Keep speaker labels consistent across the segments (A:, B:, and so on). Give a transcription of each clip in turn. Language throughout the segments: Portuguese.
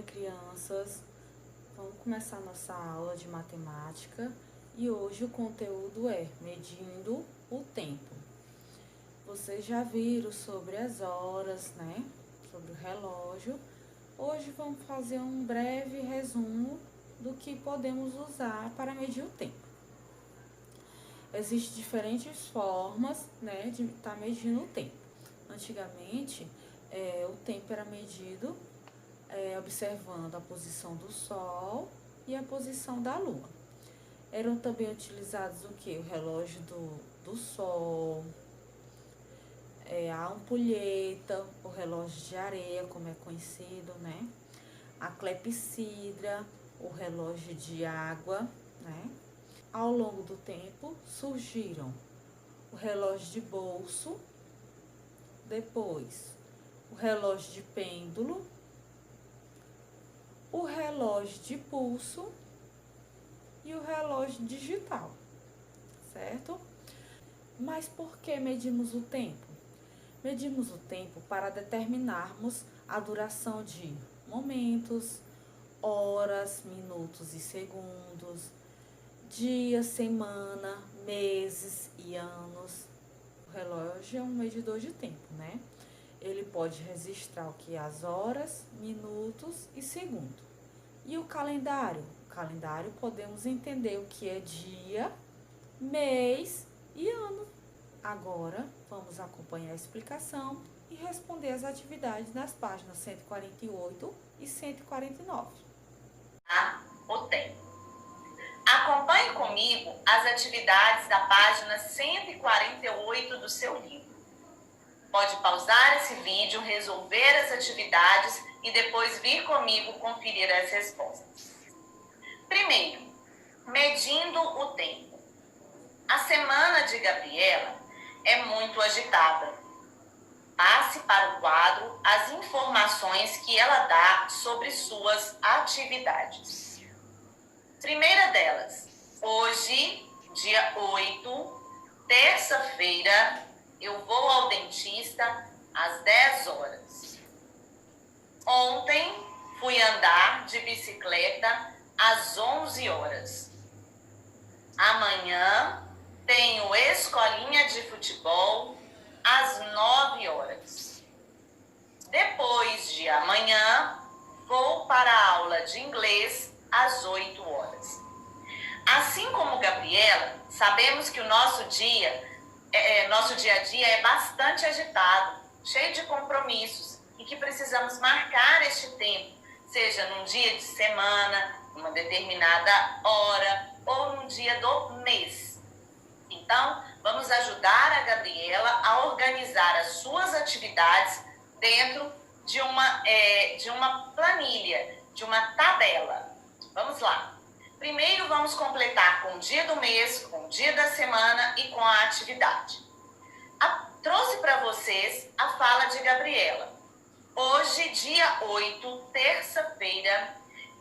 A: crianças? Vamos começar nossa aula de matemática e hoje o conteúdo é medindo o tempo. Vocês já viram sobre as horas, né? Sobre o relógio. Hoje vamos fazer um breve resumo do que podemos usar para medir o tempo. Existem diferentes formas, né, de estar medindo o tempo. Antigamente, o tempo era medido observando a posição do Sol e a posição da Lua. Eram também utilizados o que? O relógio do Sol, a ampulheta, o relógio de areia, como é conhecido, né? A clepsidra, o relógio de água, né? Ao longo do tempo surgiram o relógio de bolso, depois o relógio de pêndulo, o relógio de pulso e o relógio digital, certo? Mas por que medimos o tempo? Medimos o tempo para determinarmos a duração de momentos, horas, minutos e segundos, dias, semana, meses e anos. O relógio é um medidor de tempo, né? Ele pode registrar o que? As horas, minutos e segundos. E o calendário? O calendário podemos entender o que é dia, mês e ano. Agora, vamos acompanhar a explicação e responder as atividades nas páginas 148 e 149.
B: O tempo. Acompanhe comigo as atividades da página 148 do seu livro. Pode pausar esse vídeo, resolver as atividades e depois vir comigo conferir as respostas. Primeiro, medindo o tempo. A semana de Gabriela é muito agitada. Passe para o quadro as informações que ela dá sobre suas atividades. Primeira delas, hoje, dia 8, terça-feira, eu vou ao dentista às 10 horas. Ontem, fui andar de bicicleta às 11 horas. Amanhã, tenho escolinha de futebol às 9 horas. Depois de amanhã, vou para a aula de inglês às 8 horas. Assim como Gabriela, sabemos que o nosso dia a dia é bastante agitado, cheio de compromissos e que precisamos marcar este tempo, seja num dia de semana, numa determinada hora ou num dia do mês. Então, vamos ajudar a Gabriela a organizar as suas atividades dentro de uma planilha, de uma tabela. Vamos lá. Primeiro, vamos completar com o dia do mês, com o dia da semana e com a atividade. Trouxe para vocês a fala de Gabriela. Hoje, dia 8, terça-feira,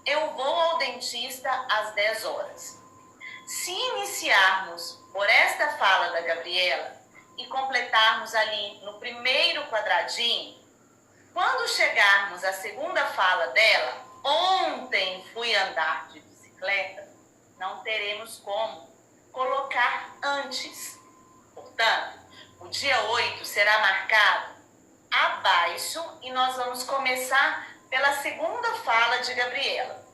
B: eu vou ao dentista às 10 horas. Se iniciarmos por esta fala da Gabriela e completarmos ali no primeiro quadradinho, quando chegarmos à segunda fala dela, ontem fui andar de bicicleta, não teremos como colocar antes. Portanto, o dia 8 será marcado abaixo e nós vamos começar pela segunda fala de Gabriela.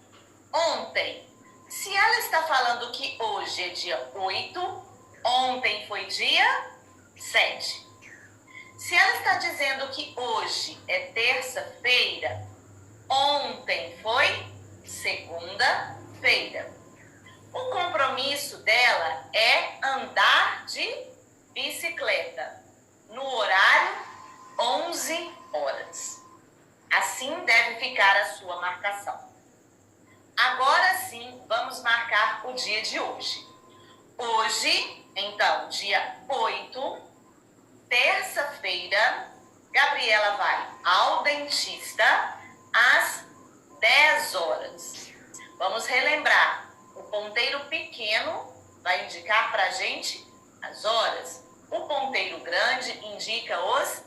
B: Ontem. Se ela está falando que hoje é dia 8, ontem foi dia 7. Se ela está dizendo que hoje é terça-feira, ontem foi segunda-feira. O compromisso dela é andar de bicicleta no horário 11 horas. Assim deve ficar a sua marcação. Agora sim, vamos marcar o dia de hoje. Hoje, então, dia 8, terça-feira, Gabriela vai ao dentista às 10 horas. Vamos relembrar, o ponteiro pequeno vai indicar para a gente as horas. O ponteiro grande indica os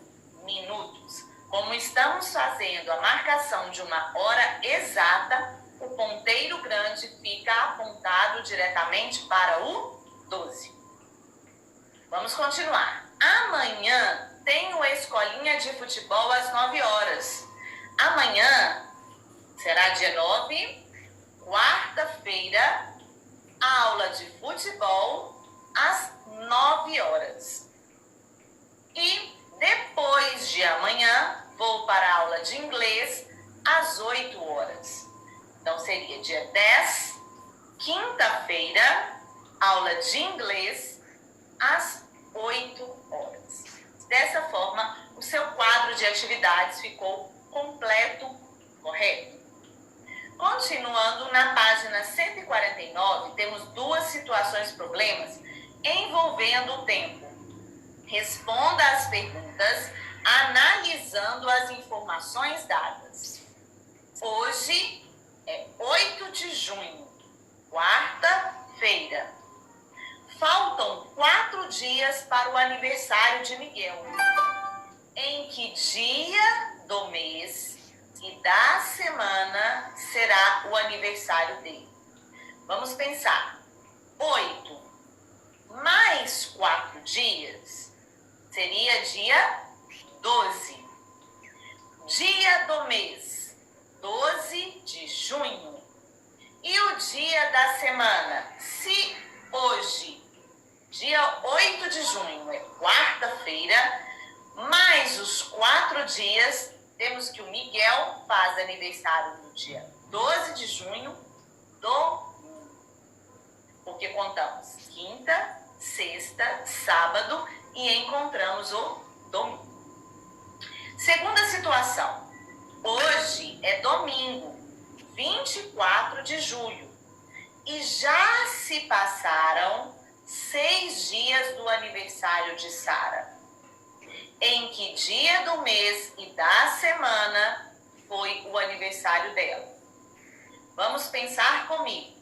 B: minutos. como estamos fazendo a marcação de uma hora exata, o ponteiro grande fica apontado diretamente para o 12. Vamos continuar. Amanhã tenho escolinha de futebol às 9 horas. Amanhã será dia 9, quarta-feira, aula de futebol às 9 horas. E depois de amanhã, vou para a aula de inglês às 8 horas. Então, seria dia 10, quinta-feira, aula de inglês às 8 horas. Dessa forma, o seu quadro de atividades ficou completo, correto? Continuando na página 149, temos duas situações problemas envolvendo o tempo. Responda às perguntas analisando as informações dadas. Hoje é 8 de junho, quarta-feira. Faltam 4 dias para o aniversário de Miguel. Em que dia do mês e da semana será o aniversário dele? Vamos pensar. 8 mais 4 dias seria dia 12. Dia do mês, 12 de junho. E o dia da semana? Se hoje, dia 8 de junho, é quarta-feira, mais os 4 dias, temos que o Miguel faz aniversário no dia 12 de junho, domingo. Porque contamos quinta, sexta, sábado e encontramos o domingo. Segunda situação. Hoje é domingo, 24 de julho. E já se passaram 6 dias do aniversário de Sara. Em que dia do mês e da semana foi o aniversário dela? Vamos pensar comigo.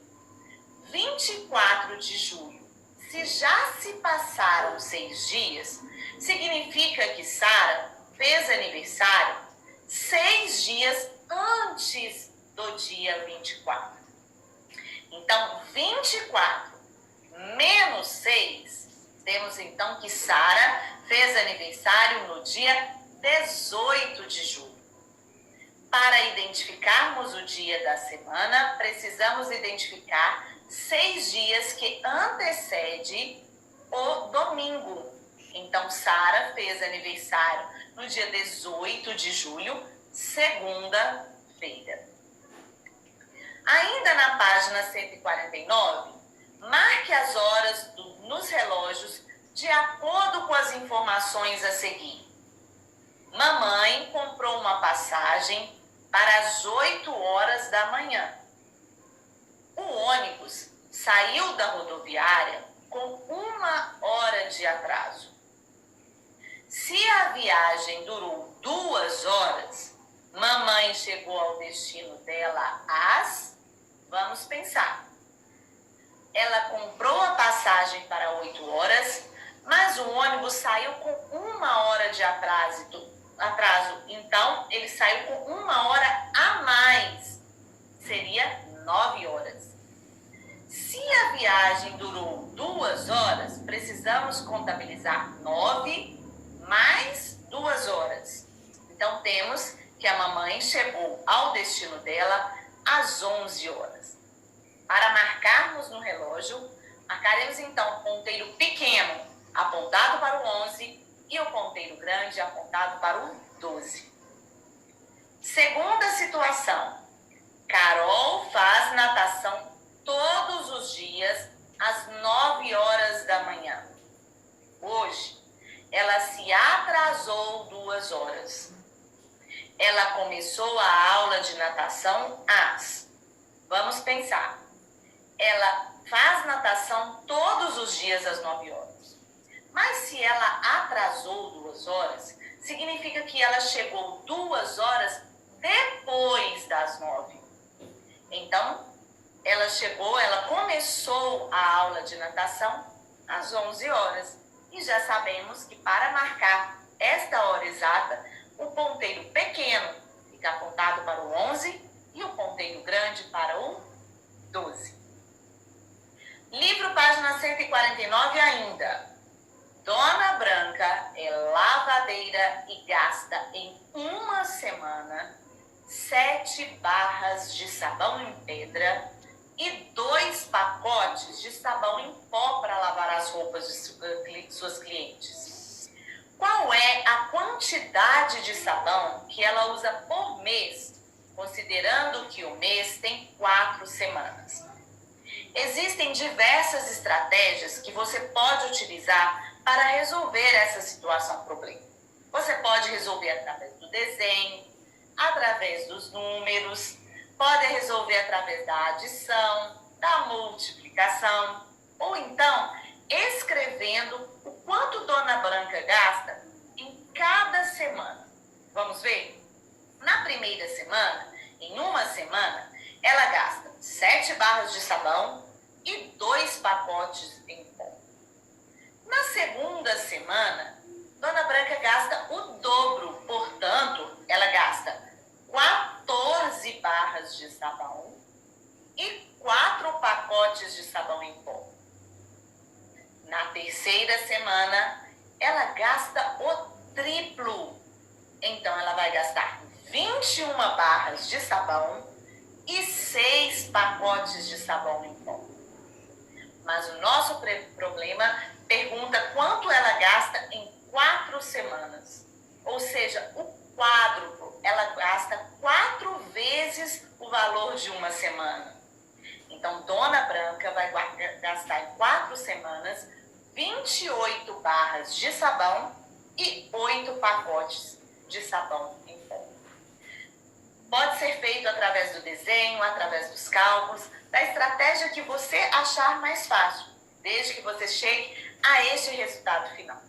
B: 24 de julho. Se já se passaram 6 dias, significa que Sara fez aniversário 6 dias antes do dia 24. Então, 24 menos 6, temos então que Sara fez aniversário no dia 18 de julho. Para identificarmos o dia da semana, precisamos identificar 6 dias que antecedem o domingo. Então, Sara fez aniversário no dia 18 de julho, segunda-feira. Ainda na página 149, marque as horas nos relógios de acordo com as informações a seguir. Mamãe comprou uma passagem para as 8 horas da manhã. O ônibus saiu da rodoviária com 1 hora de atraso. Se a viagem durou 2 horas, mamãe chegou ao destino dela vamos pensar. Ela comprou a passagem para 8 horas, mas o ônibus saiu com 1 hora de atraso. Então, ele saiu com 1 hora a mais. Seria 9 horas. Se a viagem durou 2 horas, precisamos contabilizar 9 mais 2 horas. Então, temos que a mamãe chegou ao destino dela às 11 horas. Para marcarmos no relógio, marcaremos então o ponteiro pequeno apontado para o 11 e o ponteiro grande apontado para o 12. Segunda situação. Carol faz natação todos os dias às 9 horas da manhã. Hoje, ela se atrasou 2 horas. Ela começou a aula de natação vamos pensar. Ela faz natação todos os dias às 9 horas. Mas se ela atrasou 2 horas, significa que ela chegou 2 horas depois das 9. Então, ela começou a aula de natação às 11 horas. E já sabemos que para marcar esta hora exata, o ponteiro pequeno fica apontado para o 11 e o ponteiro grande para o 12. Livro, página 149 ainda. Dona Branca é lavadeira e gasta em uma semana 7 barras de sabão em pedra e 2 pacotes de sabão em pó para lavar as roupas de suas clientes. Qual é a quantidade de sabão que ela usa por mês, considerando que o mês tem 4 semanas? Existem diversas estratégias que você pode utilizar para resolver essa situação problema. Você pode resolver através do desenho, através dos números, pode resolver através da adição, da multiplicação, ou então escrevendo o quanto Dona Branca gasta em cada semana. Vamos ver? Na primeira semana, em uma semana, ela gasta 7 barras de sabão e 2 pacotes em pó. Na segunda semana, Dona Branca gasta o dobro, portanto, ela gasta 14 barras de sabão e 4 pacotes de sabão em pó. Na terceira semana, ela gasta o triplo. Então, ela vai gastar 21 barras de sabão e 6 pacotes de sabão em pó. Mas o nosso problema pergunta quanto ela gasta em 4 semanas. Ou seja, o quádruplo, ela gasta 4 vezes o valor de uma semana. Então, Dona Branca vai gastar em 4 semanas 28 barras de sabão e 8 pacotes de sabão em pó. Pode ser feito através do desenho, através dos cálculos, da estratégia que você achar mais fácil, desde que você chegue a este resultado final.